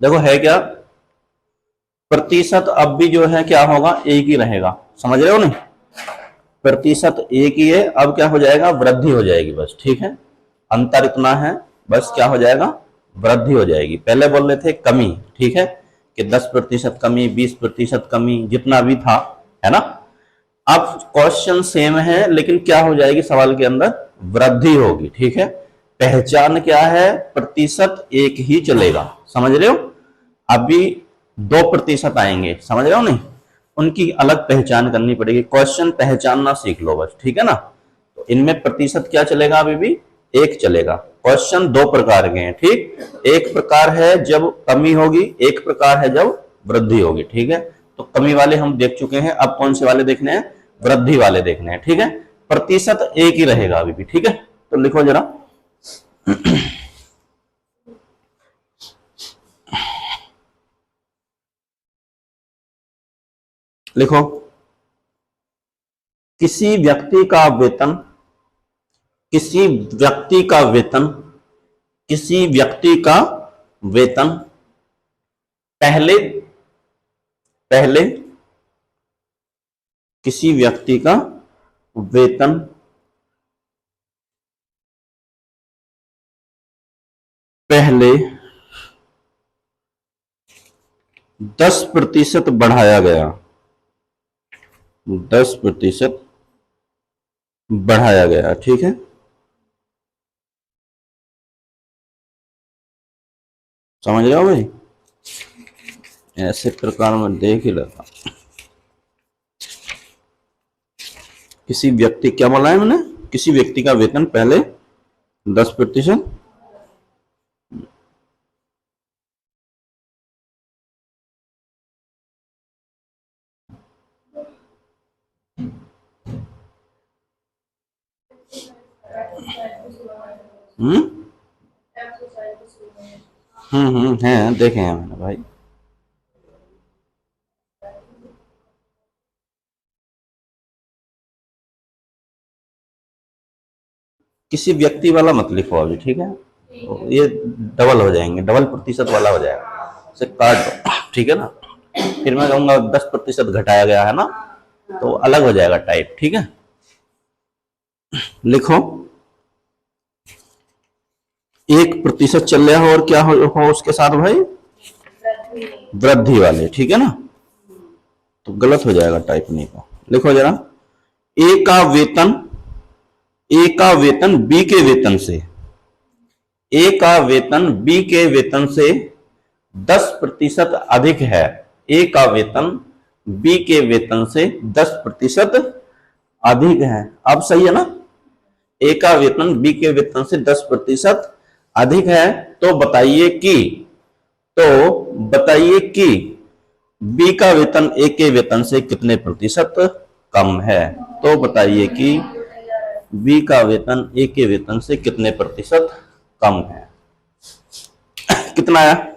देखो है क्या, प्रतिशत अब भी जो है क्या होगा, एक ही रहेगा, समझ रहे हो नहीं, प्रतिशत एक ही है, अब क्या हो जाएगा, वृद्धि हो जाएगी बस, ठीक है, अंतर इतना है, बस क्या हो जाएगा, वृद्धि हो जाएगी। पहले बोल रहे थे कमी, ठीक है, कि 10% कमी, 20% कमी, जितना भी था, है ना। अब क्वेश्चन सेम है, लेकिन क्या हो जाएगी सवाल के अंदर, वृद्धि होगी, ठीक है। पहचान क्या है, प्रतिशत एक ही चलेगा, समझ रहे हो। अभी 2% आएंगे, समझ रहे हो नहीं, उनकी अलग पहचान करनी पड़ेगी, क्वेश्चन पहचानना सीख लो बस, ठीक है ना। तो इनमें प्रतिशत क्या चलेगा, अभी भी एक चलेगा। क्वेश्चन दो प्रकार के हैं, ठीक, एक प्रकार है जब कमी होगी, एक प्रकार है जब वृद्धि होगी, ठीक है। तो कमी वाले हम देख चुके हैं, अब कौन से वाले देखने हैं, वृद्धि वाले देखने हैं, ठीक है। प्रतिशत एक ही रहेगा अभी भी, ठीक है। तो लिखो जरा, लिखो, किसी व्यक्ति का वेतन, किसी व्यक्ति का वेतन, किसी व्यक्ति का वेतन पहले, पहले किसी व्यक्ति का वेतन पहले 10% बढ़ाया गया, 10% बढ़ाया गया, ठीक है। समझ रहे हो भाई, ऐसे प्रकार में देख ही लेता, किसी व्यक्ति, क्या बोला है मैंने, किसी व्यक्ति का वेतन पहले 10%, हम्म है, देखे हैं मैंने भाई। किसी व्यक्ति वाला मत लिखो अभी, ठीक है, तो ये डबल हो जाएंगे, डबल प्रतिशत वाला हो जाएगा, इसे काट दो, ठीक है ना। फिर मैं कहूंगा 10% घटाया गया है ना, तो अलग हो जाएगा टाइप, ठीक है। लिखो, 1% चल रहा हो और क्या हो उसके साथ भाई, वृद्धि वाले, ठीक है ना, तो गलत हो जाएगा टाइप नहीं को। लिखो जरा, ए का वेतन, ए का वेतन बी के वेतन से, ए का वेतन बी के वेतन से 10% अधिक है, ए का वेतन बी के वेतन से 10% अधिक है। अब सही है ना, ए का वेतन बी के वेतन से 10% अधिक है, तो बताइए कि, तो बताइए कि बी का वेतन ए के वेतन से कितने प्रतिशत कम है। तो बताइए कि बी का वेतन ए के वेतन से कितने प्रतिशत कम है। कितना आया,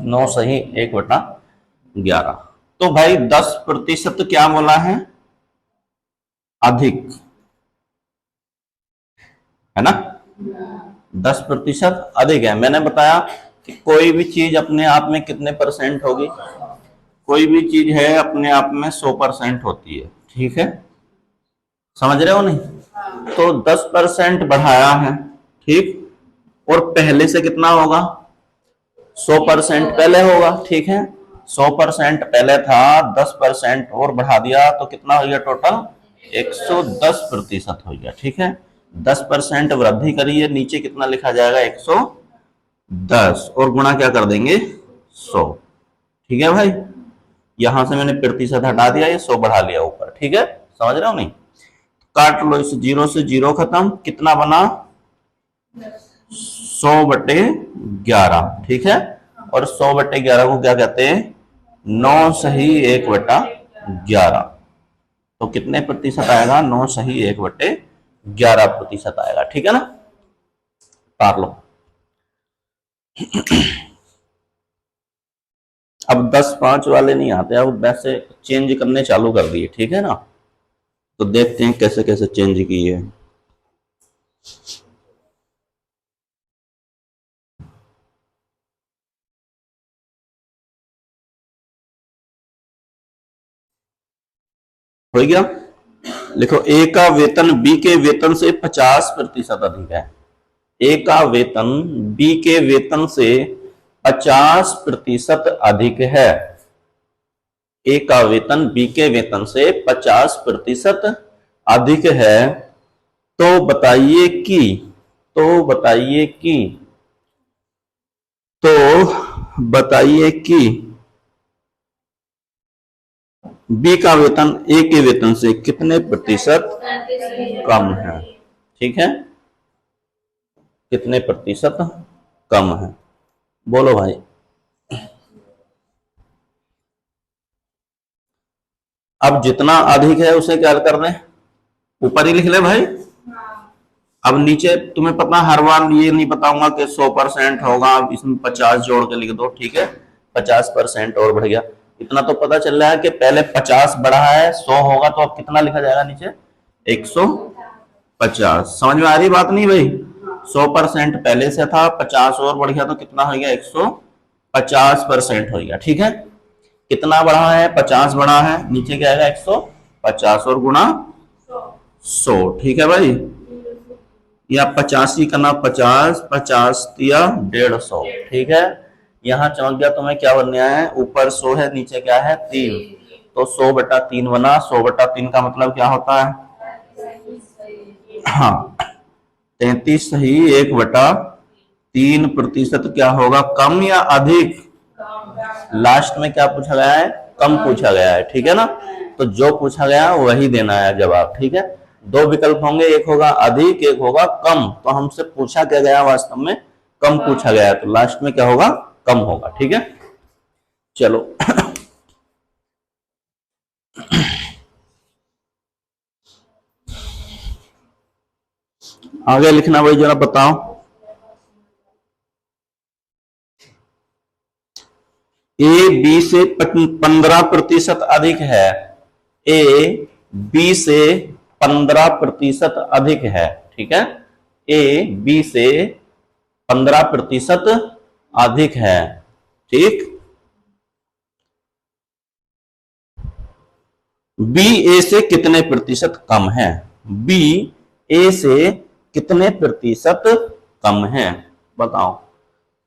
9 सही 1/11। तो भाई 10% क्या बोला है, अधिक, है ना, 10% अधिक है। मैंने बताया कि कोई भी चीज अपने आप में कितने परसेंट होगी, कोई भी चीज है अपने आप में 100% होती है, ठीक है, समझ रहे हो नहीं। तो 10% बढ़ाया है, ठीक, और पहले से कितना होगा, 100% पहले होगा, ठीक है, 100% पहले था, 10% और बढ़ा दिया तो कितना हो गया टोटल, 110% हो गया, ठीक है। 10% वृद्धि करिए, नीचे कितना लिखा जाएगा, 110, और गुणा क्या कर देंगे, 100, ठीक है भाई। यहां से मैंने प्रतिशत हटा दिया, ये 100 बढ़ा लिया ऊपर, ठीक है, समझ रहे हो नहीं। काट लो इस, जीरो से जीरो खत्म, कितना बना, 100/11, ठीक है। और 100/11 को क्या कहते हैं, 9 सही 1/11। तो कितने प्रतिशत आएगा, 9 सही 1/11% आएगा, ठीक है ना। तार लो, अब 10-5 वाले नहीं आते, अब वैसे चेंज करने चालू कर दिए, ठीक है ना। तो देखते हैं कैसे कैसे चेंज किए। हो गया। लिखो ए का वेतन बी के वेतन से 50% अधिक है। ए का वेतन बी के वेतन से 50% अधिक है। ए का वेतन बी के वेतन से 50% अधिक है। तो बताइए कि तो बताइए कि तो बताइए कि बी का वेतन ए के वेतन से कितने प्रतिशत कम है। ठीक है, कितने प्रतिशत कम है, बोलो भाई। अब जितना अधिक है उसे क्या कर दें, ऊपर ही लिख ले भाई। अब नीचे तुम्हें पता, हर बार ये नहीं बताऊंगा कि 100% होगा, इसमें 50 जोड़ के लिख दो, ठीक है। 50% और बढ़ गया, इतना तो पता चल रहा है कि पहले 50 बढ़ा है, 100 होगा तो अब कितना लिखा जाएगा नीचे, 150। समझ में आ रही बात नहीं भाई? 100% पहले से था, 50 और बढ़ गया तो कितना हो गया, 150% हो गया। ठीक है, कितना बढ़ा है, 50 बढ़ा है, नीचे क्या आएगा 150 और गुणा 100। ठीक है भाई, या 85 करना, 50 50 दिया 150। ठीक है, यहाँ चमक गया तुम्हें क्या बनने आया है, ऊपर 100 है, नीचे क्या है 3, तो 100/3 बना। 100/3 का मतलब क्या होता है, हाँ 33 सही। 1/3% क्या होगा, कम या अधिक? लास्ट में क्या पूछा गया है, कम पूछा गया है, ठीक है ना। तो जो पूछा गया वही देना है जवाब। ठीक है, दो विकल्प होंगे, एक होगा अधिक, एक होगा कम। तो हमसे पूछा क्या गया, वास्तव में कम पूछा गया है, तो लास्ट में क्या होगा, कम होगा। ठीक है, चलो आगे लिखना भाई, जरा बताओ। ए बी से 15% अधिक है। ए बी से 15% अधिक है। ठीक है, ए बी से 15% अधिक है। ठीक, बी ए से कितने प्रतिशत कम है, बी ए से कितने प्रतिशत कम है, बताओ।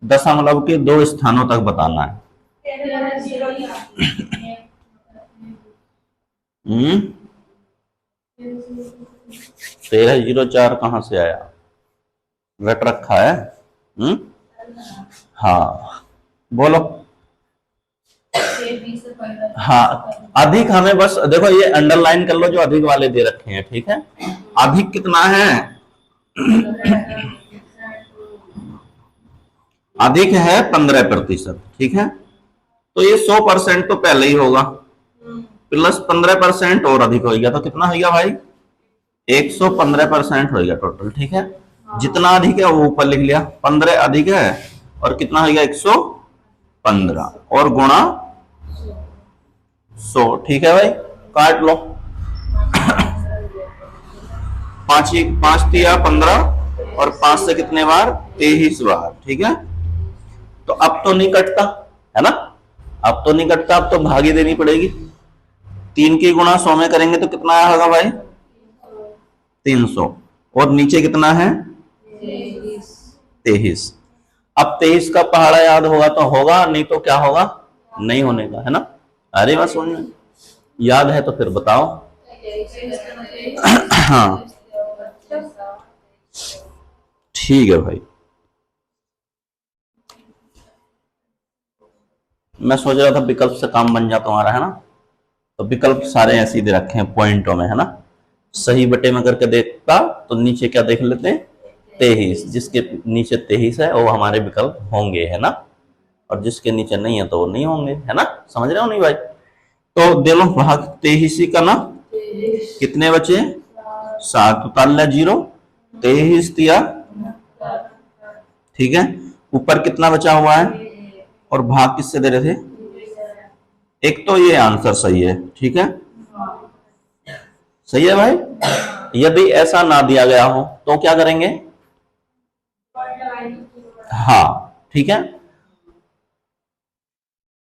दशमलव के 2 स्थानों तक बताना है। 1304 कहां से आया, रट रखा है। हाँ बोलो। हाँ अधिक, हमें बस देखो ये अंडरलाइन कर लो जो अधिक वाले दे रखे हैं। ठीक है, अधिक कितना है, अधिक है 15%। ठीक है, तो ये 100% तो पहले ही होगा, प्लस 15% और अधिक हो गया तो कितना हो गया भाई, 115% हो गया टोटल। ठीक है, जितना अधिक है वो ऊपर लिख लिया, 15 अधिक है और कितना हो गया 115 और गुणा 100। ठीक है भाई, काट लो। 5 दिया 15 और 5 से कितने बार, 23 बार। ठीक है, तो अब तो नहीं कटता है ना, अब तो नहीं कटता, अब तो भागी देनी पड़ेगी। 3 की गुणा 100 में करेंगे तो कितना आया होगा भाई, 300। और नीचे कितना है 23। अब 23 का पहाड़ा याद होगा तो होगा, नहीं तो क्या होगा, नहीं होने का, है ना। अरे बस समझ में याद है तो फिर बताओ। हाँ ठीक है भाई, मैं सोच रहा था विकल्प से काम बन जाता तुम्हारा, है ना। तो विकल्प सारे ऐसे दे रखे हैं पॉइंटों में, है ना। सही बटे में करके देखता तो नीचे क्या देख लेते हैं, 23, जिसके नीचे 23 है वो हमारे विकल्प होंगे, है ना। और जिसके नीचे नहीं है तो वो नहीं होंगे, है ना। समझ रहे हो नहीं भाई? तो दोनों भाग 23 का ना, कितने बचे 7, उतार 0, 23 दिया। ठीक है, ऊपर कितना बचा हुआ है और भाग किससे दे रहे थे, एक तो ये आंसर सही है। ठीक है, सही है भाई। यदि ऐसा ना दिया गया हो तो क्या करेंगे, हाँ ठीक है,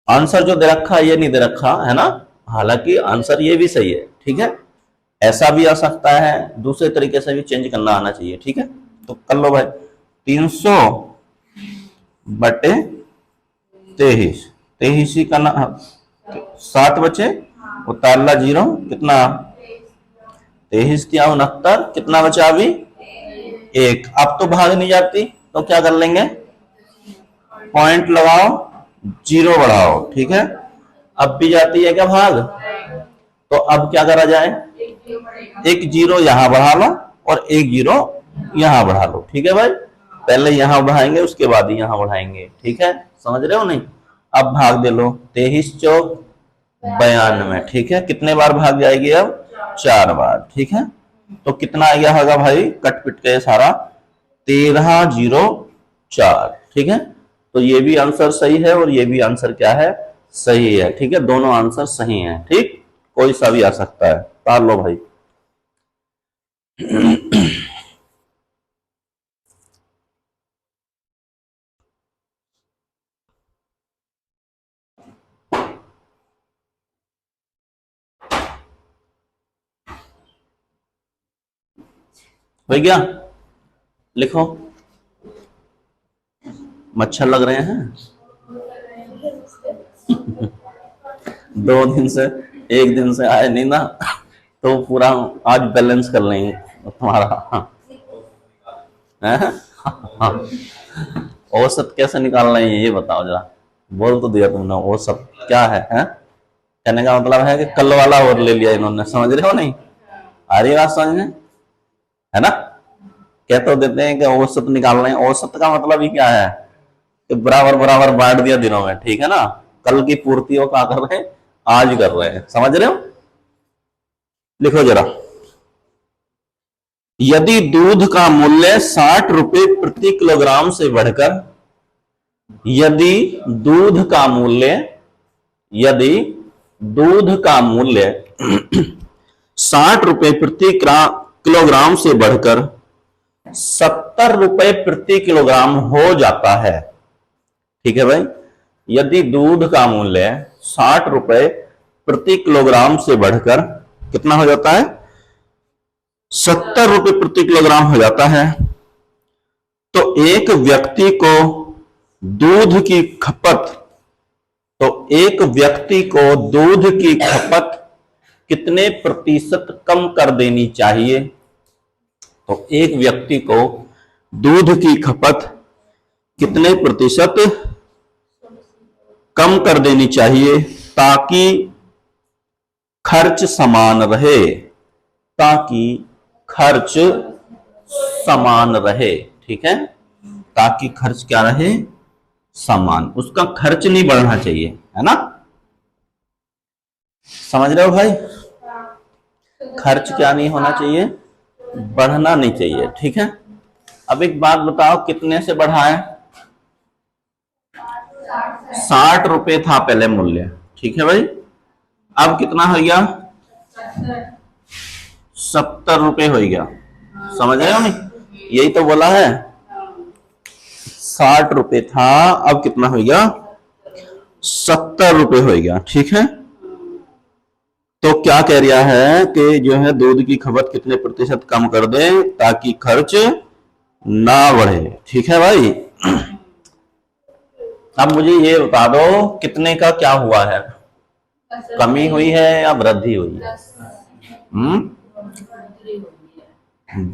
आंसर जो दे रखा है ये नहीं दे रखा है ना, हालांकि आंसर ये भी सही है, ठीक है। ऐसा भी आ सकता है, दूसरे तरीके से भी चेंज करना आना चाहिए, ठीक है। तो कर लो भाई, 300 बटे 23, 23 ही करना, 7 बचे, उतारला 0, कितना 23 क्या 69, कितना बचा अभी 1। अब तो भाग नहीं जाती, तो क्या कर लेंगे, पॉइंट लगाओ, 0 बढ़ाओ, ठीक है। अब भी जाती है क्या भाग, तो अब क्या करा जाए, एक 0 यहां बढ़ा लो और एक 0 यहां बढ़ा लो, ठीक है भाई। पहले यहां बढ़ाएंगे, उसके बाद ही यहां बढ़ाएंगे, ठीक है, समझ रहे हो नहीं। अब भाग दे लो, 23 चौक 92, ठीक है। कितने बार भाग जाएगी अब, 4 बार, ठीक है। तो कितना आ गया होगा भाई, कट पिट के सारा 1304, ठीक है। तो ये भी आंसर सही है और ये भी आंसर क्या है, सही है, ठीक है। दोनों आंसर सही हैं, ठीक, कोई सा भी आ सकता है। तार लो भाई। हो गया, लिखो। मच्छर लग रहे हैं 2 दिन से, 1 दिन से आए नहीं ना, तो पूरा आज बैलेंस कर लेंगे तुम्हारा। हैं? औसत कैसे निकालना है ये बताओ जरा, बोल तो दिया तुमने, औसत क्या है? कहने का मतलब है कि कल वाला और ले लिया इन्होंने, समझ रहे हो नहीं, आ रही बात समझ में, है ना। कह तो देते हैं कि औसत निकाल रहे हैं, औसत का मतलब ही क्या है कि बराबर बराबर बांट दिया दिनों में, ठीक है ना। कल की पूर्ति वो क्या कर रहे हैं, आज कर रहे हैं, समझ रहे हो। लिखो जरा, यदि दूध का मूल्य 60 रुपए प्रति किलोग्राम से बढ़कर, यदि दूध का मूल्य, यदि दूध का मूल्य 60 रुपए प्रति किलोग्राम से बढ़कर 70 रुपए प्रति किलोग्राम हो जाता है, ठीक है भाई। यदि दूध का मूल्य 60 रुपए प्रति किलोग्राम से बढ़कर कितना हो जाता है, 70 रुपए प्रति किलोग्राम हो जाता है, तो एक व्यक्ति को दूध की खपत, तो एक व्यक्ति को दूध की खपत कितने प्रतिशत कम कर देनी चाहिए। तो एक व्यक्ति को दूध की खपत कितने प्रतिशत कम कर देनी चाहिए ताकि खर्च समान रहे, ताकि खर्च समान रहे, ठीक है। ताकि खर्च क्या रहे, समान, उसका खर्च नहीं बढ़ना चाहिए, है ना। समझ रहे हो भाई, खर्च क्या नहीं होना चाहिए, बढ़ना नहीं चाहिए, ठीक है। अब एक बात बताओ, कितने से बढ़ाएं, 60 रुपए था पहले मूल्य, ठीक है भाई। अब कितना हो गया, 70 रुपए हो गया, समझ रहे हो नहीं, यही तो बोला है। 60 रुपए था, अब कितना हो गया, 70 रुपए हो गया, ठीक है। तो क्या कह रहा है कि जो है दूध की खपत कितने प्रतिशत कम कर दे ताकि खर्च ना बढ़े, ठीक है भाई। अब मुझे ये बता दो, कितने का क्या हुआ है, कमी हुई है या वृद्धि हुई है?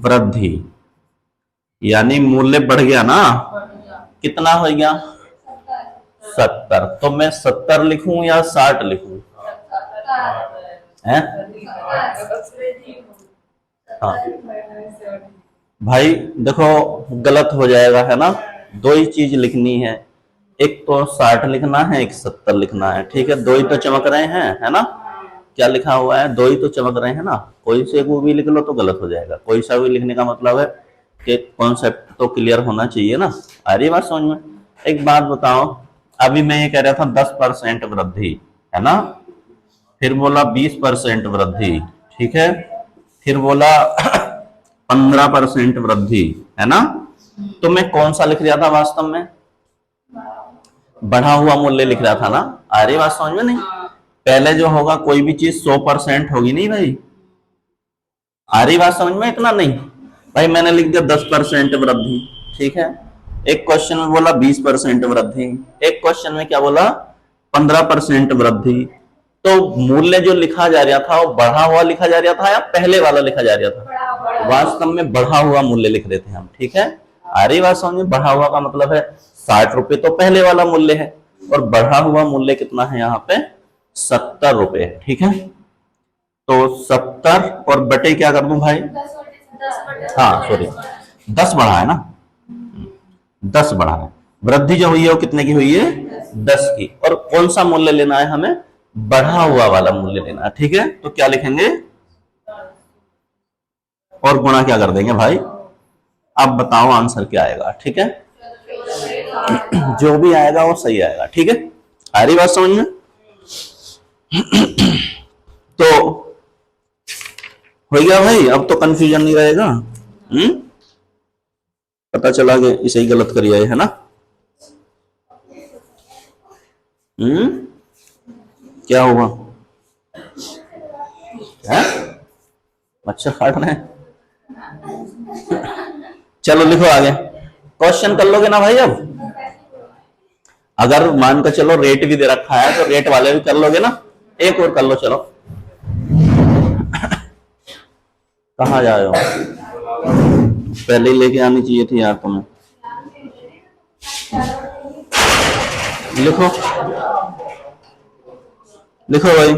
वृद्धि, यानी मूल्य बढ़ गया ना, कितना हो गया, 70। तो मैं 70 लिखूं या 60 लिखूं, हैं? हाँ भाई देखो, गलत हो जाएगा, है ना। दो ही चीज लिखनी है, एक तो 60 लिखना है, एक 70 लिखना है, ठीक है। दो ही तो चमक रहे हैं, है ना। क्या लिखा हुआ है, दो ही तो चमक रहे हैं ना, कोई से वो भी लिख लो तो गलत हो जाएगा। कोई सा भी लिखने का मतलब है कि कॉन्सेप्ट तो क्लियर होना चाहिए ना। आ रही बात समझ में। एक बात बताओ, अभी मैं ये कह रहा था 10% वृद्धि, है ना, फिर बोला 20% वृद्धि, ठीक है, फिर बोला 15% वृद्धि, है ना। तो मैं कौन सा लिख रहा था वास्तव में, बढ़ा हुआ मूल्य लिख रहा था ना। आ रही बात समझ में नहीं। पहले जो होगा कोई भी चीज 100% होगी नहीं भाई। आ रही बात समझ में? इतना नहीं भाई, मैंने लिख दिया 10% वृद्धि, ठीक है। एक क्वेश्चन में बोला 20% वृद्धि, एक क्वेश्चन में क्या बोला 15% वृद्धि। तो मूल्य जो लिखा जा रहा था वो बढ़ा हुआ लिखा जा रहा था या पहले वाला लिखा जा रहा था? वास्तव में बढ़ा हुआ मूल्य लिख रहे थे हम, ठीक है। आ रही बात समझ में? बढ़ा हुआ का मतलब है 60 रुपए तो पहले वाला मूल्य है, और बढ़ा हुआ मूल्य कितना है यहाँ पे 70 रुपए, ठीक है। तो 70 और बटे क्या कर दूं भाई? हाँ सॉरी, 10 बढ़ा है ना, 10 बढ़ा है। वृद्धि जो हुई है वो कितने की हुई है? 10 की। और कौन सा मूल्य लेना है हमें? बढ़ा हुआ वाला मूल्य लेना है, ठीक है। तो क्या लिखेंगे? और गुणा क्या कर देंगे भाई? अब बताओ आंसर क्या आएगा, ठीक है। जो भी आएगा वो सही आएगा, ठीक है। आ रही बात समझ में? तो हो गया भाई, अब तो कंफ्यूजन नहीं रहेगा। पता चला कि इसे ही गलत करिए है ना। क्या हुआ? है मच्छर काट रहे हैं? चलो लिखो आगे, क्वेश्चन कर लोगे ना भाई। अब अगर मान कर चलो रेट भी दे रखा है तो रेट वाले भी कर लोगे ना। एक और कर लो, चलो। कहाँ जा रहे हो? पहले ही लेके आनी चाहिए थी यार तुम्हें। लिखो लिखो भाई,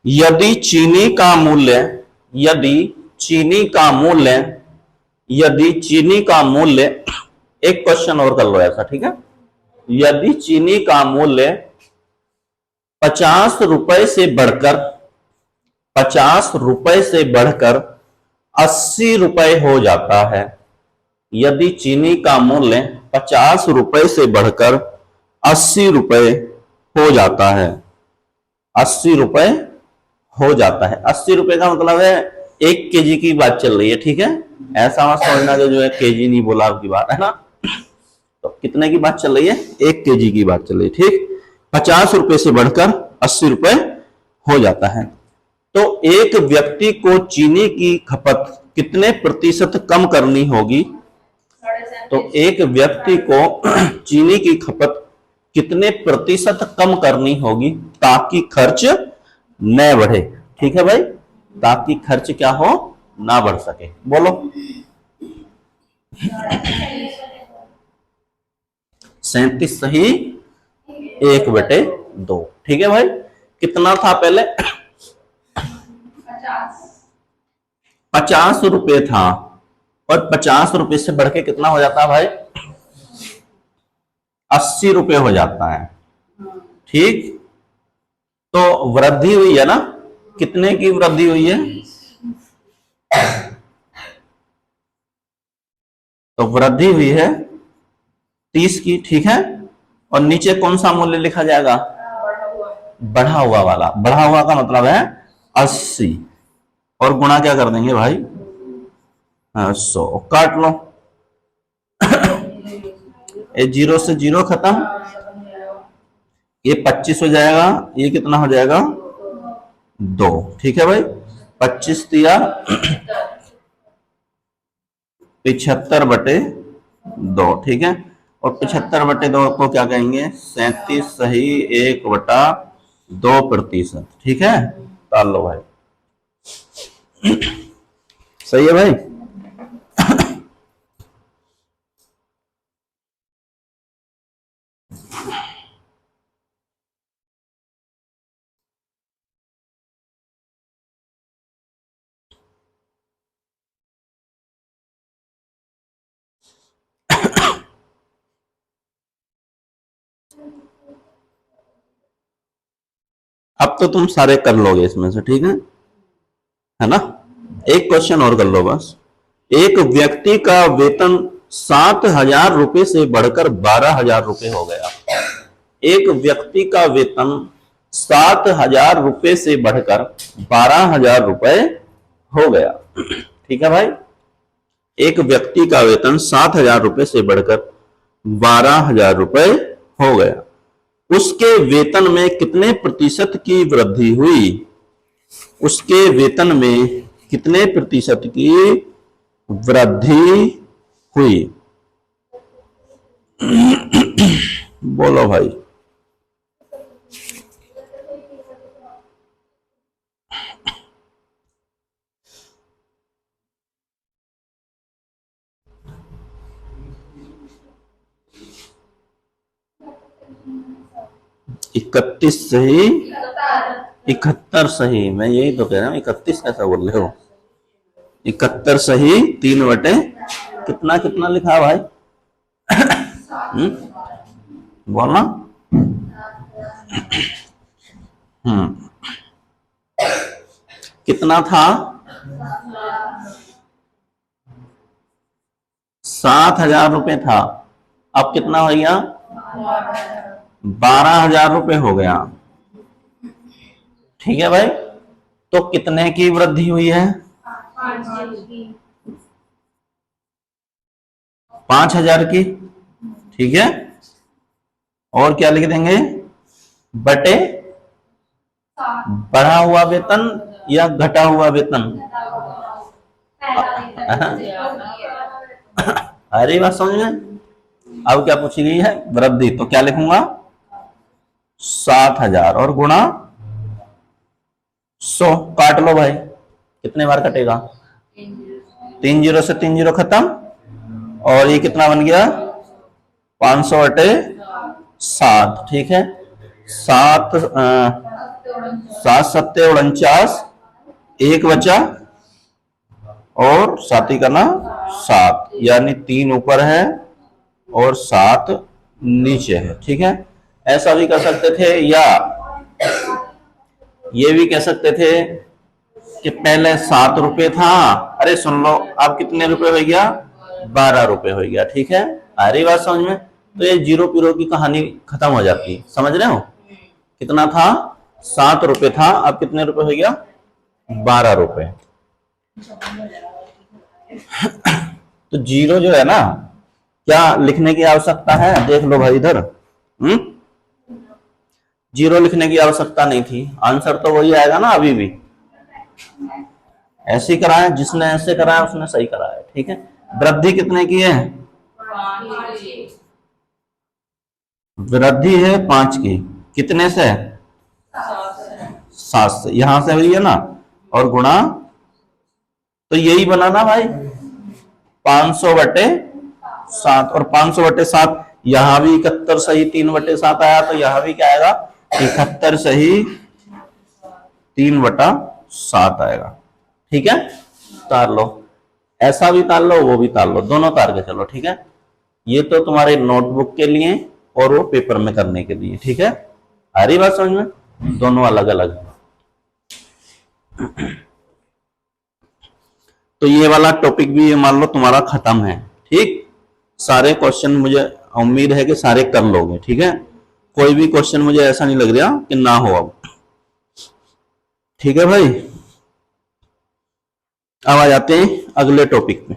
यदि चीनी का मूल्य यदि चीनी का मूल्य यदि चीनी का मूल्य एक क्वेश्चन और कर लो ऐसा, ठीक है। यदि चीनी का मूल्य 50 रुपए से बढ़कर 80 रुपए हो जाता है। यदि चीनी का मूल्य 50 रुपए से बढ़कर 80 रुपए हो जाता है, 80 रुपए हो जाता है। 80 रुपए का मतलब है 1 केजी की बात चल रही है, ठीक है। ऐसा मत समझना कि जो है केजी नहीं बोला आपकी बात है ना। तो कितने की बात चल रही है? 1 केजी की बात चल रही है, ठीक। 50 रुपए से बढ़कर 80 रुपए हो जाता है। तो एक व्यक्ति को चीनी की खपत कितने प्रतिशत कम करनी होगी? तो एक व्यक्ति को चीनी की खपत कितने प्रतिशत कम करनी होगी ताकि खर्च न बढ़े, ठीक है भाई। ताकि खर्च क्या हो, ना बढ़ सके। बोलो। 37 सही, 1/2, ठीक है भाई। कितना था पहले? 50 रुपए था, और 50 रुपए से बढ़ के कितना हो जाता है भाई? 80 रुपए हो जाता है, ठीक। तो वृद्धि हुई है ना, कितने की वृद्धि हुई है? तो वृद्धि हुई है 30 की, ठीक है। और नीचे कौन सा मूल्य लिखा जाएगा? बढ़ा हुआ वाला। बढ़ा हुआ का मतलब है 80, और गुणा क्या कर देंगे भाई? 100, काट लो। ये 0 से 0 खत्म, ये 25 हो जाएगा, ये कितना हो जाएगा? 2, ठीक है भाई। 25 दिया 75/2, ठीक है। और 75/2 को क्या कहेंगे? 37 सही, 1/2%, ठीक है। डाल लो भाई। सही है भाई। अब तो तुम सारे कर लोगे इसमें से, ठीक है ना। एक क्वेश्चन और कर लो बस। एक व्यक्ति का वेतन 7,000 रुपए से बढ़कर 12,000 रुपए हो गया। एक व्यक्ति का वेतन 7,000 रुपए से बढ़कर 12,000 रुपए हो गया, ठीक है भाई। एक व्यक्ति का वेतन 7,000 रुपए से बढ़कर 12,000 रुपए हो गया। उसके वेतन में कितने प्रतिशत की वृद्धि हुई, उसके वेतन में कितने प्रतिशत की वृद्धि हुई। बोलो भाई। इकतीस सही, 71 सही। मैं यही तो कह रहा हूं, 31 कैसा बोल रहे हो। 71 सही 3 बटे कितना कितना लिखा भाई? बोलना। कितना था? 7,000 रुपए था। अब कितना हो गया? 12,000 रुपए हो गया। ठीक है भाई। तो कितने की वृद्धि हुई है? 5,000 की। ठीक है। और क्या लिख देंगे? बटे बढ़ा हुआ वेतन या घटा हुआ वेतन? अरे बात समझ में। अब क्या पूछी गई है? वृद्धि। तो क्या लिखूंगा? 7,000 और गुणा 100। काट लो भाई। कितने बार कटेगा? 3 जीरो से 3 जीरो खत्म। और ये कितना बन गया? 500/7। ठीक है। 7 एक बचा और 7 ही करना 7, यानी 3 ऊपर है और 7 नीचे है। ठीक है। ऐसा भी कर सकते थे, या ये भी कह सकते थे कि पहले 7 रुपए था। अरे सुन लो, अब कितने रुपए हो गया? 12 रुपए हो गया। ठीक है। आ रही बात समझ में? तो ये जीरो पीरो की कहानी खत्म हो जाती। समझ रहे हो? कितना था? 7 रुपए था, अब कितने रुपए हो गया? 12 रुपए। तो जीरो जो है ना, क्या लिखने की आवश्यकता है? देख लो भाई इधर। जीरो लिखने की आवश्यकता नहीं थी। आंसर तो वही आएगा ना अभी भी। ऐसे ही कराया, जिसने ऐसे कराया उसने सही कराया। ठीक है। वृद्धि कितने की है? वृद्धि है 5 की। कितने से? 7 से। यहां से हुई है ना, और गुणा, तो यही बना ना भाई, 500/7। और 500/7 यहां भी 71 सही 3/7 आया, तो यहां भी क्या आएगा? 71 सही 3/7 आएगा। ठीक है। तार लो, ऐसा भी तार लो, वो भी तार लो, दोनों तार के चलो। ठीक है। ये तो तुम्हारे नोटबुक के लिए और वो पेपर में करने के लिए। ठीक है। आ रही बात समझ में? दोनों अलग अलग। तो ये वाला टॉपिक भी ये मान लो तुम्हारा खत्म है। ठीक। सारे क्वेश्चन मुझे उम्मीद है कि सारे कर लोगे। ठीक है। कोई भी क्वेश्चन मुझे ऐसा नहीं लग रहा कि ना हो अब। ठीक है भाई। अब आ जाते हैं अगले टॉपिक पे।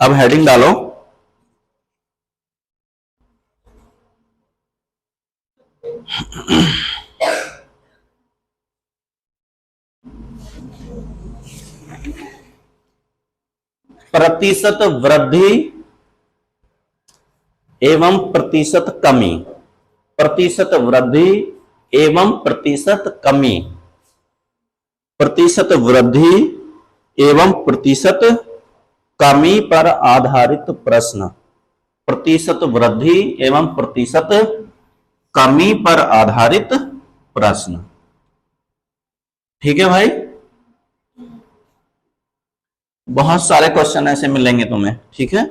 अब हेडिंग डालो। प्रतिशत वृद्धि एवं प्रतिशत कमी। प्रतिशत वृद्धि एवं प्रतिशत कमी। प्रतिशत वृद्धि एवं प्रतिशत कमी पर आधारित प्रश्न। प्रतिशत वृद्धि एवं प्रतिशत कमी पर आधारित प्रश्न। ठीक है भाई। बहुत सारे क्वेश्चन ऐसे मिलेंगे तुम्हें। ठीक है।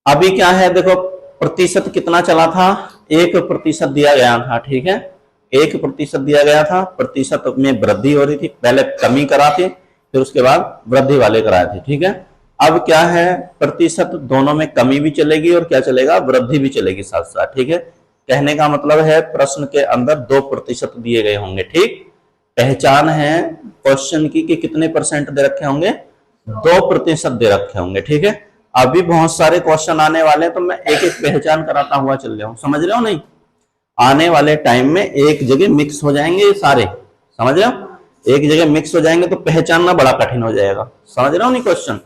अभी क्या है देखो, प्रतिशत कितना चला था? 1% दिया गया था। ठीक है। 1% दिया गया था। प्रतिशत में वृद्धि हो रही थी, पहले कमी कराते फिर उसके बाद वृद्धि वाले कराए थे। ठीक है। अब क्या है, प्रतिशत दोनों में कमी भी चलेगी और क्या चलेगा? वृद्धि भी चलेगी साथ साथ। ठीक है। कहने का मतलब है प्रश्न के अंदर 2% दिए गए होंगे। ठीक। पहचान है क्वेश्चन की कि कितने परसेंट दे रखे होंगे, 2% दे रखे होंगे। ठीक है, अभी बहुत सारे क्वेश्चन आने वाले हैं तो मैं एक एक पहचान कराता हुआ चल रहा हूं, समझ रहे हो नहीं? आने वाले टाइम में एक जगह मिक्स हो जाएंगे ये सारे, समझ रहे हो? एक जगह मिक्स हो जाएंगे तो पहचानना बड़ा कठिन हो जाएगा, समझ रहे हो नहीं? क्वेश्चन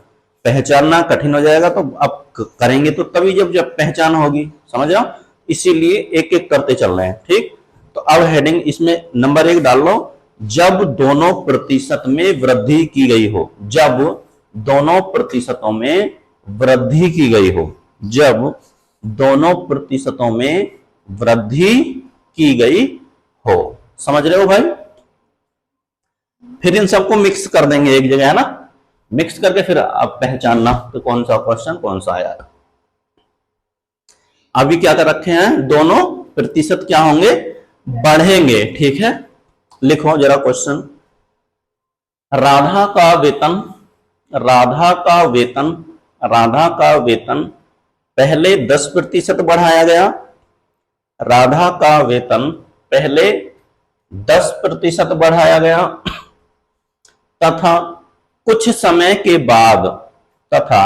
पहचानना कठिन हो जाएगा तो अब करेंगे तो तभी जब जब पहचान होगी, समझ रहे हो? इसीलिए एक एक करते चल रहे हैं। ठीक, तो अब हेडिंग इसमें नंबर 1 डाल लो, जब दोनों प्रतिशत में वृद्धि की गई हो। जब दोनों प्रतिशतों में वृद्धि की गई हो, जब दोनों प्रतिशतों में वृद्धि की गई हो, समझ रहे हो भाई? फिर इन सबको मिक्स कर देंगे एक जगह, है ना? मिक्स करके फिर आप पहचानना तो कौन सा क्वेश्चन कौन सा आया। अभी क्या कर रखे हैं, दोनों प्रतिशत क्या होंगे, बढ़ेंगे। ठीक है, लिखो जरा क्वेश्चन। राधा का वेतन, राधा का वेतन, राधा का वेतन पहले 10% बढ़ाया गया। राधा का वेतन पहले 10% बढ़ाया गया तथा कुछ समय के बाद, तथा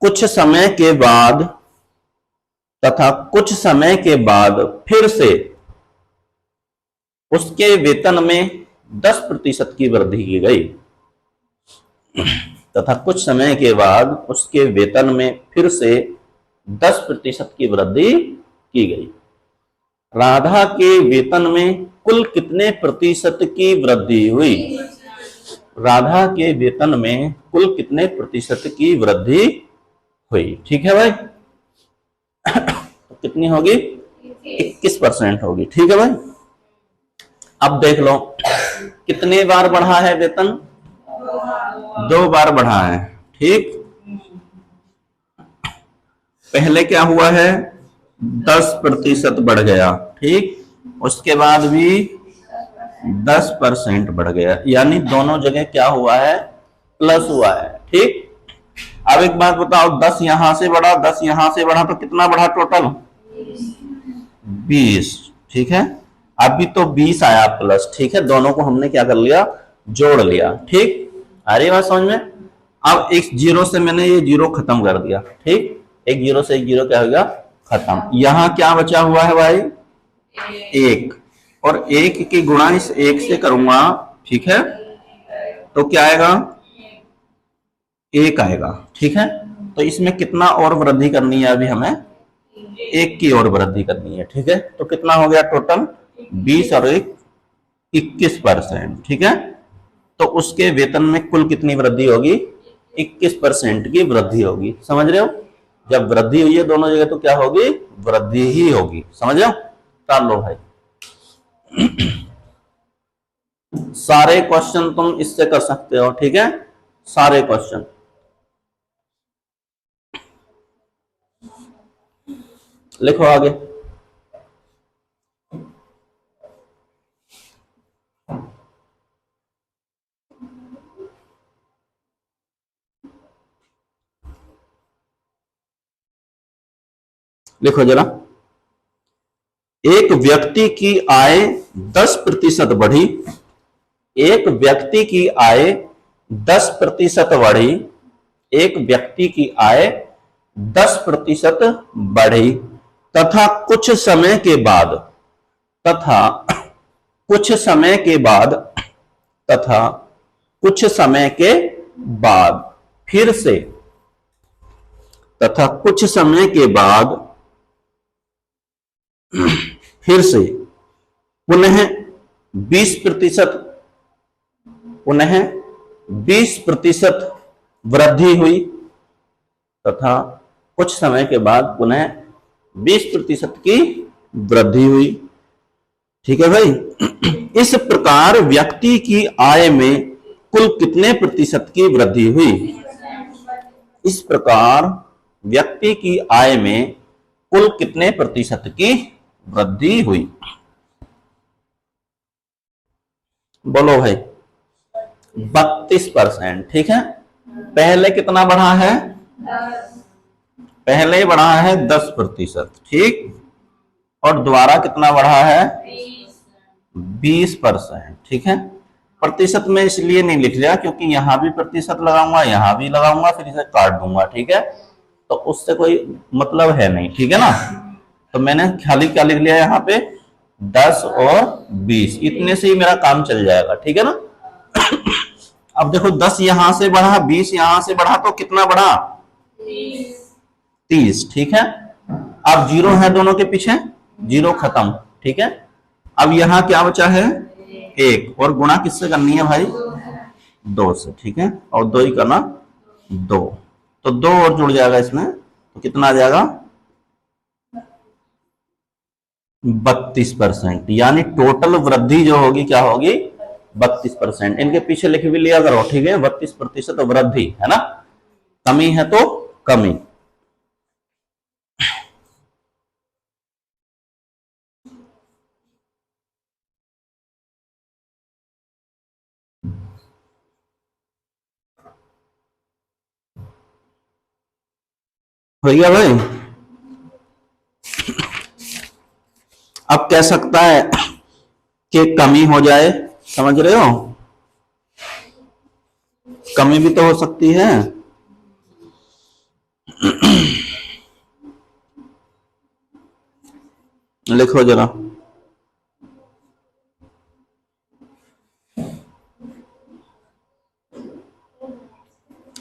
कुछ समय के बाद, तथा कुछ समय के बाद फिर से उसके वेतन में 10% की वृद्धि की गई। तथा कुछ समय के बाद उसके वेतन में फिर से 10% की वृद्धि की गई। राधा के वेतन में कुल कितने प्रतिशत की वृद्धि हुई? राधा के वेतन में कुल कितने प्रतिशत की वृद्धि हुई? ठीक है भाई, तो कितनी होगी, 21% होगी। ठीक है भाई, अब देख लो कितने बार बढ़ा है वेतन, 2 बार बढ़ा है। ठीक, पहले क्या हुआ है, 10% बढ़ गया। ठीक, उसके बाद भी 10% बढ़ गया, यानी दोनों जगह क्या हुआ है, प्लस हुआ है। ठीक, अब एक बात बताओ, 10 यहां से बढ़ा, 10 यहां से बढ़ा तो कितना बढ़ा टोटल, 20। ठीक है, अभी तो 20 आया प्लस। ठीक है, दोनों को हमने क्या कर लिया, जोड़ लिया। ठीक, आ रही बात समझ में? अब एक जीरो से मैंने ये जीरो खत्म कर दिया। ठीक, एक जीरो से एक जीरो क्या हो गया, खत्म। यहां क्या बचा हुआ है भाई, 1, और 1 की गुणा इस 1 से करूंगा। ठीक है, तो क्या आएगा, 1 आएगा। ठीक है, तो इसमें कितना और वृद्धि करनी है, अभी हमें 1 की और वृद्धि करनी है। ठीक है, तो कितना हो गया टोटल, 20 और 1 21%। ठीक है, तो उसके वेतन में कुल कितनी वृद्धि होगी, 21% की वृद्धि होगी। समझ रहे हो? जब वृद्धि हुई है दोनों जगह तो क्या होगी, वृद्धि ही होगी। समझ रहे हो? टाल लो भाई, सारे क्वेश्चन तुम इससे कर सकते हो। ठीक है, सारे क्वेश्चन। लिखो आगे, लिखो जरा। एक व्यक्ति की आय 10% बढ़ी, एक व्यक्ति की आय 10% बढ़ी, एक व्यक्ति की आय 10% बढ़ी तथा कुछ समय के बाद, तथा कुछ समय के बाद, तथा कुछ समय के बाद फिर से, तथा कुछ समय के बाद फिर से पुनः 20%, पुनः 20% वृद्धि हुई, तथा कुछ समय के बाद पुनः 20% की वृद्धि हुई। ठीक है भाई, इस प्रकार व्यक्ति की आय में कुल कितने प्रतिशत की वृद्धि हुई? इस प्रकार व्यक्ति की आय में कुल कितने प्रतिशत की वृद्धि हुई? बोलो भाई, 32%। ठीक है, पहले कितना बढ़ा है, पहले बढ़ा है 10%। ठीक, और दोबारा कितना बढ़ा है, 20%। ठीक है, प्रतिशत में इसलिए नहीं लिख लिया क्योंकि यहां भी प्रतिशत लगाऊंगा, यहां भी लगाऊंगा, फिर इसे काट दूंगा, ठीक है, तो उससे कोई मतलब है नहीं, ठीक है ना। तो मैंने खाली क्या लिख लिया यहाँ पे 10 और 20, इतने से ही मेरा काम चल जाएगा, ठीक है ना। अब देखो 10 यहां से बढ़ा, 20 यहां से बढ़ा, तो कितना बढ़ा 30, ठीक है। अब जीरो है दोनों के पीछे, जीरो खत्म, ठीक है। अब यहां क्या बचा है 1, और गुणा किससे करनी है भाई 2 से, ठीक है, और 2 ही करना 2, तो 2 और जुड़ जाएगा इसमें, तो कितना आ जाएगा 32%, यानी टोटल वृद्धि जो होगी क्या होगी 32%। इनके पीछे लिख भी लिया करो, ठीक है, 32% वृद्धि है ना, कमी है तो कमी। हो गया भाई। अब कह सकता है कि कमी हो जाए, समझ रहे हो, कमी भी तो हो सकती है। लिखो जरा,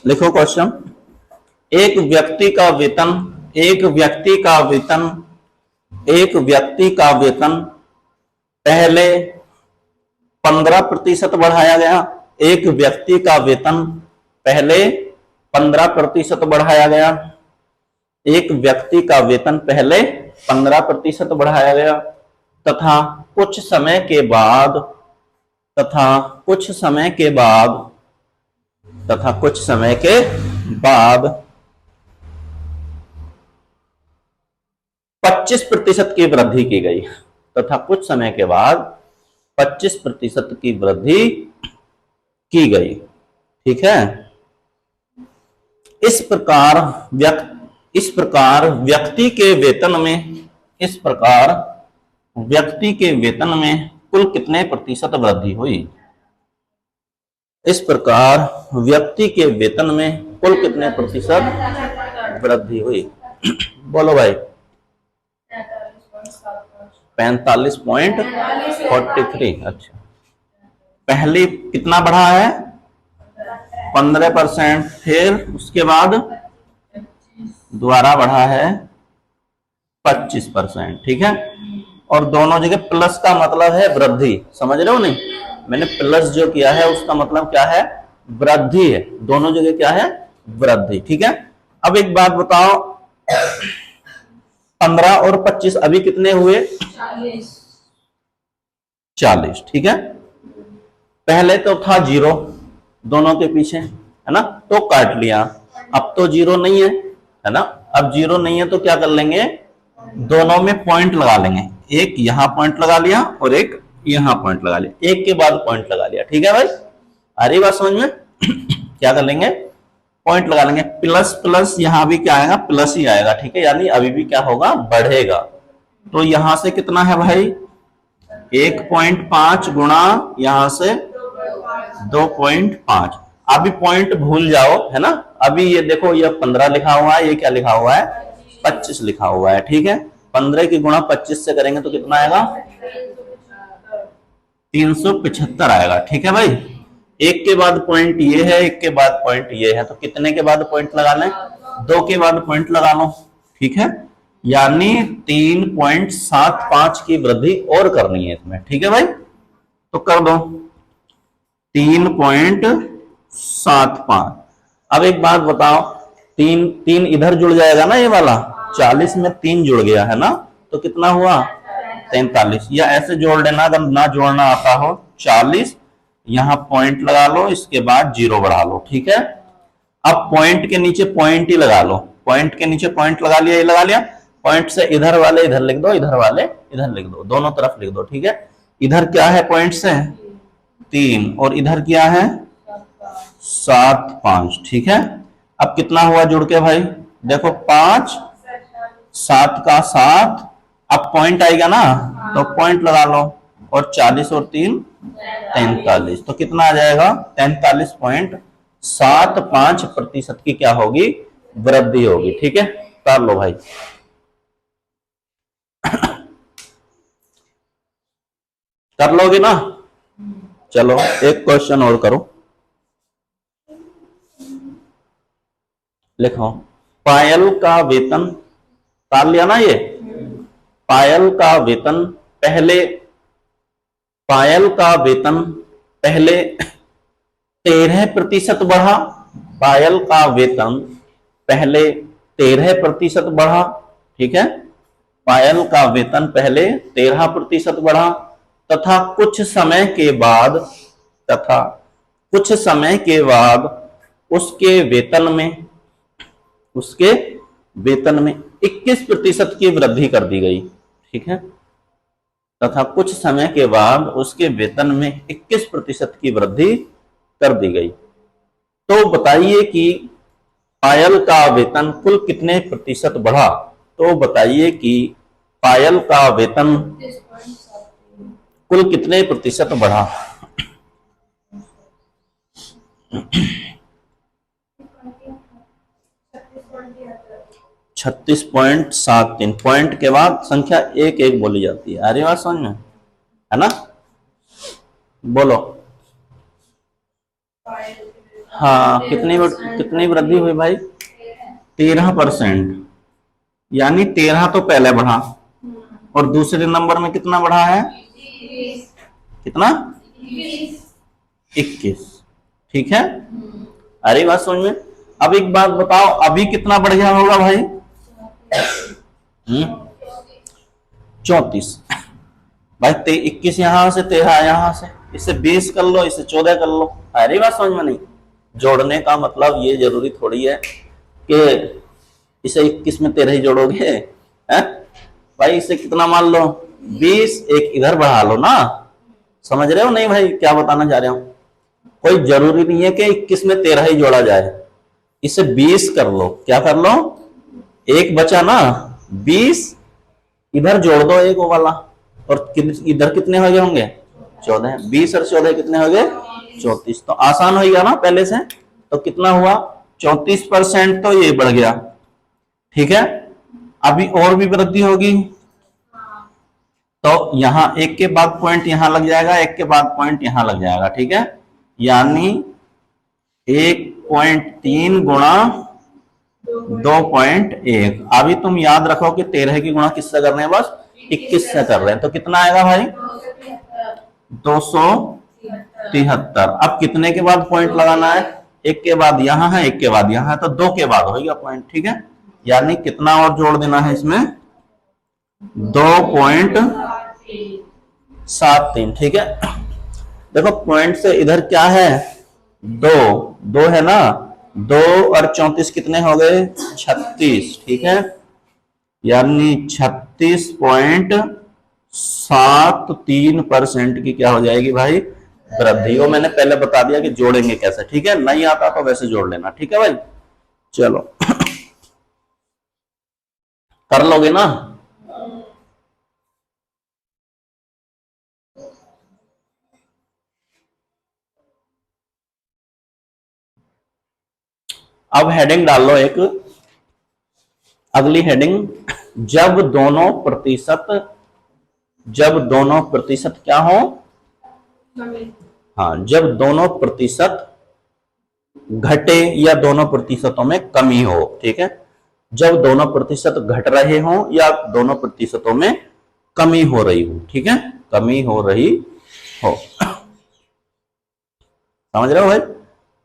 लिखो क्वेश्चन। एक व्यक्ति का वेतन, एक व्यक्ति का वेतन, एक व्यक्ति का वेतन पहले 15% बढ़ाया गया। एक व्यक्ति का वेतन पहले 15% बढ़ाया गया। एक व्यक्ति का वेतन पहले 15% बढ़ाया गया तथा कुछ समय के बाद, तथा कुछ समय के बाद, तथा कुछ समय के बाद 25% की वृद्धि की गई, तथा कुछ समय के बाद 25% की वृद्धि की गई, ठीक है। इस प्रकार व्यक्ति के वेतन में, इस प्रकार व्यक्ति के वेतन में कुल कितने प्रतिशत वृद्धि हुई। इस प्रकार व्यक्ति के वेतन में कुल कितने प्रतिशत वृद्धि हुई। बोलो भाई 45.43। अच्छा, पहली कितना बढ़ा है 15%, फिर उसके बाद दोबारा बढ़ा है 25%, ठीक है। और दोनों जगह प्लस का मतलब है वृद्धि, समझ रहे हो नहीं, मैंने प्लस जो किया है उसका मतलब क्या है वृद्धि है, दोनों जगह क्या है वृद्धि, ठीक है। अब एक बात बताओ 15 और 25 अभी कितने हुए 40, ठीक है। पहले तो था 0 दोनों के पीछे, है ना, तो काट लिया। अब तो 0 नहीं है ना, अब 0 नहीं है तो क्या कर लेंगे दोनों में पॉइंट लगा लेंगे, एक यहां पॉइंट लगा लिया और एक यहां पॉइंट लगा लिया, एक के बाद पॉइंट लगा लिया, ठीक है भाई, आ रही बात समझ में। क्या कर लेंगे पॉइंट लगा लेंगे, प्लस प्लस यहां भी क्या आएगा प्लस ही आएगा, ठीक है, यानी अभी भी क्या होगा बढ़ेगा। तो यहां से कितना है भाई 1.5 गुणा यहां से 2.5। अभी पॉइंट भूल जाओ, है ना, अभी ये देखो ये 15 लिखा हुआ है, ये क्या लिखा हुआ है 25 लिखा हुआ है, ठीक है। 15 की गुणा 25 से करेंगे तो कितना आएगा 375 आएगा, ठीक है भाई। एक के बाद पॉइंट ये है, एक के बाद पॉइंट ये है, तो कितने के बाद पॉइंट लगा लें 2 के बाद पॉइंट लगा लो, ठीक है, यानी 3.75 की वृद्धि और करनी है इसमें, ठीक है भाई, तो कर दो 3.75। अब एक बात बताओ, 3 इधर जुड़ जाएगा ना, ये वाला 40 में 3 जुड़ गया है ना, तो कितना हुआ 43, या ऐसे जोड़ लेना अगर ना जोड़ना आता हो 40 यहां पॉइंट लगा लो, इसके बाद 0 बढ़ा लो, ठीक है। अब पॉइंट के नीचे पॉइंट ही लगा लो, पॉइंट के नीचे पॉइंट लगा लिया, ये लगा लिया, पॉइंट से इधर वाले इधर लिख दो, इधर वाले इधर लिख दो, दोनों तरफ लिख दो, ठीक है। इधर क्या है पॉइंट से 3 और इधर क्या है 7 5, ठीक है। अब कितना हुआ जुड़ के भाई देखो 5 7 का 7, अब पॉइंट आएगा ना तो पॉइंट लगा लो, और 40 और 3 43, तो कितना आ जाएगा 43.75% की क्या होगी, वृद्धि होगी। ठीक है, कर लो भाई। कर लोगे ना? चलो एक क्वेश्चन और करो, लिखो। पायल का वेतन, ताल लिया ना ये, पायल का वेतन पहले, पायल का वेतन पहले 13% बढ़ा, पायल का वेतन पहले 13% बढ़ा। ठीक है, पायल का वेतन पहले 13% बढ़ा तथा कुछ समय के बाद, तथा कुछ समय के बाद उसके वेतन में, उसके वेतन में 21% की वृद्धि कर दी गई। ठीक है, तथा कुछ समय के बाद उसके वेतन में 21% की वृद्धि कर दी गई। तो बताइए कि पायल का वेतन कुल कितने प्रतिशत बढ़ा? तो बताइए कि पायल का वेतन कुल कितने प्रतिशत बढ़ा? 36.73। पॉइंट के बाद संख्या एक एक बोली जाती है। आ रही बात समझ में, है ना? बोलो। हाँ, कितनी वृद्धि हुई भाई? 13%। यानी 13 तो पहले बढ़ा और दूसरे नंबर में कितना बढ़ा है? कितना? 21। ठीक है, अरे बात समझ में। अब एक बात बताओ, अभी कितना बढ़ गया होगा भाई? 34। भाई 21 यहां से, 13 यहां से, इसे 20 कर लो, इसे 14 कर लो। अरे बात समझ में नहीं? जोड़ने का मतलब ये जरूरी थोड़ी है कि इसे 21 में 13 ही जोड़ोगे, है? भाई इसे कितना मान लो, 20, एक इधर बढ़ा लो ना। समझ रहे हो नहीं भाई क्या बताना चाह रहे हो? कोई जरूरी नहीं है कि 21 में 13 ही जोड़ा जाए, इसे 20 कर लो। क्या कर लो? एक बचा ना, 20 इधर जोड़ दो एक वो वाला, और इधर कितने हो गए होंगे? 14। 20 और 14 कितने हो गए? 34। तो आसान हो गया ना पहले से। तो कितना हुआ? 34%। तो ये बढ़ गया। ठीक है, अभी और भी वृद्धि होगी, तो यहां एक के बाद पॉइंट यहां लग जाएगा, एक के बाद पॉइंट यहां लग जाएगा। ठीक है, यानी 1.3 गुणा 2.1। अभी तुम याद रखो कि 13 की गुणा किससे कर रहे हैं? बस 21 से कर रहे हैं। तो कितना आएगा भाई? 273। अब कितने के बाद पॉइंट लगाना है? एक के बाद यहां है, एक के बाद यहां है, तो 2 के बाद होगा पॉइंट। ठीक है, यानी कितना और जोड़ देना है इसमें? 2.73। ठीक है, देखो पॉइंट से इधर क्या है? 2, 2 है ना, 2 और 34 कितने हो गए? 36। ठीक है, यानी 36.73% की क्या हो जाएगी भाई? वृद्धि। वो मैंने पहले बता दिया कि जोड़ेंगे कैसे। ठीक है, नहीं आता तो वैसे जोड़ लेना। ठीक है भाई, चलो कर लोगे ना? अब हेडिंग डाल लो एक, अगली हेडिंग, जब दोनों प्रतिशत, जब दोनों प्रतिशत क्या हो? हाँ, जब दोनों प्रतिशत घटे या दोनों प्रतिशतों में कमी हो। ठीक है, जब दोनों प्रतिशत घट रहे हो या दोनों प्रतिशतों में कमी हो रही हो। ठीक है, कमी हो रही हो। समझ रहे हो भाई?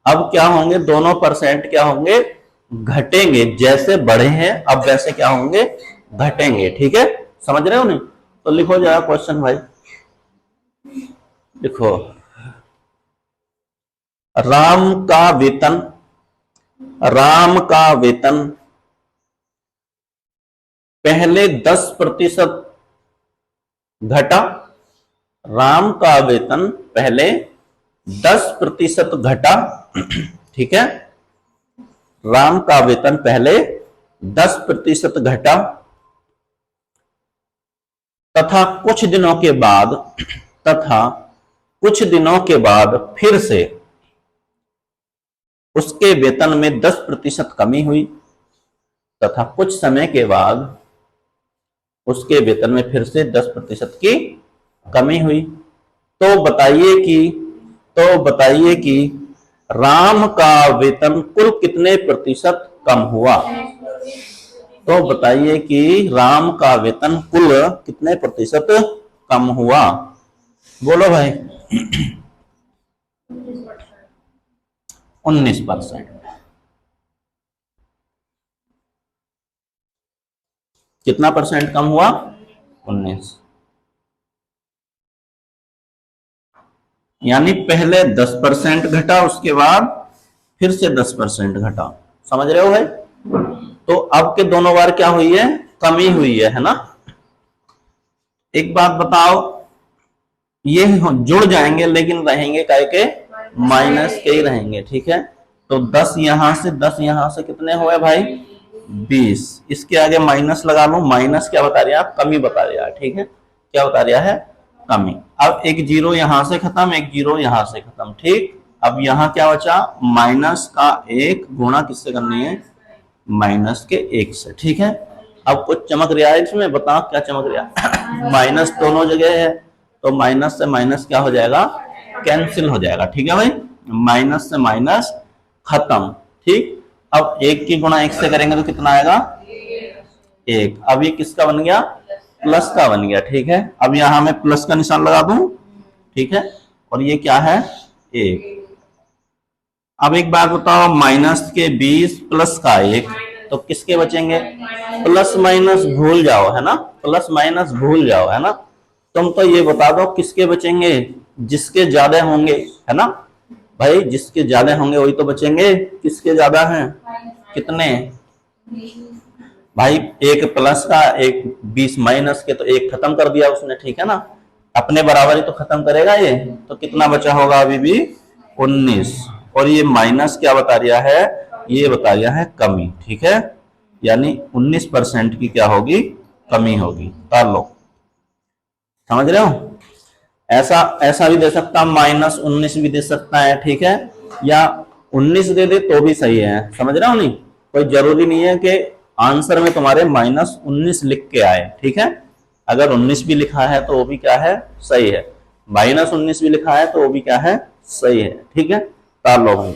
अब क्या होंगे? दोनों परसेंट क्या होंगे? घटेंगे। जैसे बढ़े हैं अब वैसे क्या होंगे? घटेंगे। ठीक है, समझ रहे हो नहीं? तो लिखो जरा क्वेश्चन भाई, लिखो। राम का वेतन, राम का वेतन पहले 10% घटा, राम का वेतन पहले 10% घटा। ठीक है, राम का वेतन पहले 10% घटा तथा कुछ दिनों के बाद, तथा कुछ दिनों के बाद फिर से उसके वेतन में 10% कमी हुई तथा कुछ समय के बाद उसके वेतन में फिर से 10% की कमी हुई, तो बताइए कि राम का वेतन कुल कितने प्रतिशत कम हुआ। तो बताइए कि राम का वेतन कुल कितने प्रतिशत कम हुआ। बोलो भाई। 19%। कितना परसेंट कम हुआ? 19। यानी पहले 10% घटा, उसके बाद फिर से 10% घटा। समझ रहे हो भाई? तो अब के दोनों बार क्या हुई है? कमी हुई है ना। एक बात बताओ, ये जुड़ जाएंगे लेकिन रहेंगे काय के? माइनस के ही रहेंगे। ठीक है, तो 10 यहां से 10 यहां से कितने हुए भाई? 20। इसके आगे माइनस लगा लो। माइनस क्या बता रहा है? कमी बता रहा है। ठीक है, क्या बता रहा है? कमी। अब एक जीरो यहां से खत्म, एक जीरो यहां से खत्म। ठीक, अब यहां क्या बचा? माइनस का 1 गुणा किससे करनी है? माइनस के 1 से। ठीक है, अब कुछ चमक रहा है इसमें, बताओ क्या चमक रहा है? माइनस दोनों जगह है, तो माइनस से माइनस क्या हो जाएगा? कैंसिल हो जाएगा। ठीक है भाई, माइनस से माइनस खत्म। ठीक, अब 1 की गुणा 1 से करेंगे तो कितना आएगा? 1। अब ये किसका बन गया? प्लस का बन गया। ठीक है, अब यहां मैं प्लस का निशान लगा दूं। ठीक है, और ये क्या है? 1। अब एक बात बताओ, माइनस के 20 प्लस का 1, तो किसके बचेंगे? प्लस माइनस भूल जाओ, है ना। प्लस माइनस भूल जाओ, है ना। तुम तो ये बता दो किसके बचेंगे? जिसके ज्यादा होंगे, है ना भाई। जिसके ज्यादा होंगे वही तो बचेंगे। किसके ज्यादा हैं? कितने भाई? 1 प्लस का, 1 20 माइनस के, तो 1 खत्म कर दिया उसने। ठीक है ना, अपने बराबर ही तो खत्म करेगा ये। तो कितना बचा होगा अभी भी? 19। और ये माइनस क्या बता रहा है? ये बता रहा है कमी। ठीक है, यानी 19% की क्या होगी? कमी होगी। कर लो, समझ रहे हो? ऐसा ऐसा भी दे सकता, -19 भी दे सकता है। ठीक है, या 19 दे दे तो भी सही है। समझ रहे हो? नहीं, कोई जरूरी नहीं है कि आंसर में तुम्हारे -19 लिख के आए। ठीक है, अगर 19 भी लिखा है तो वो भी क्या है? सही है। -19 भी लिखा है तो वो भी क्या है? सही है। ठीक है, कर लो भाई।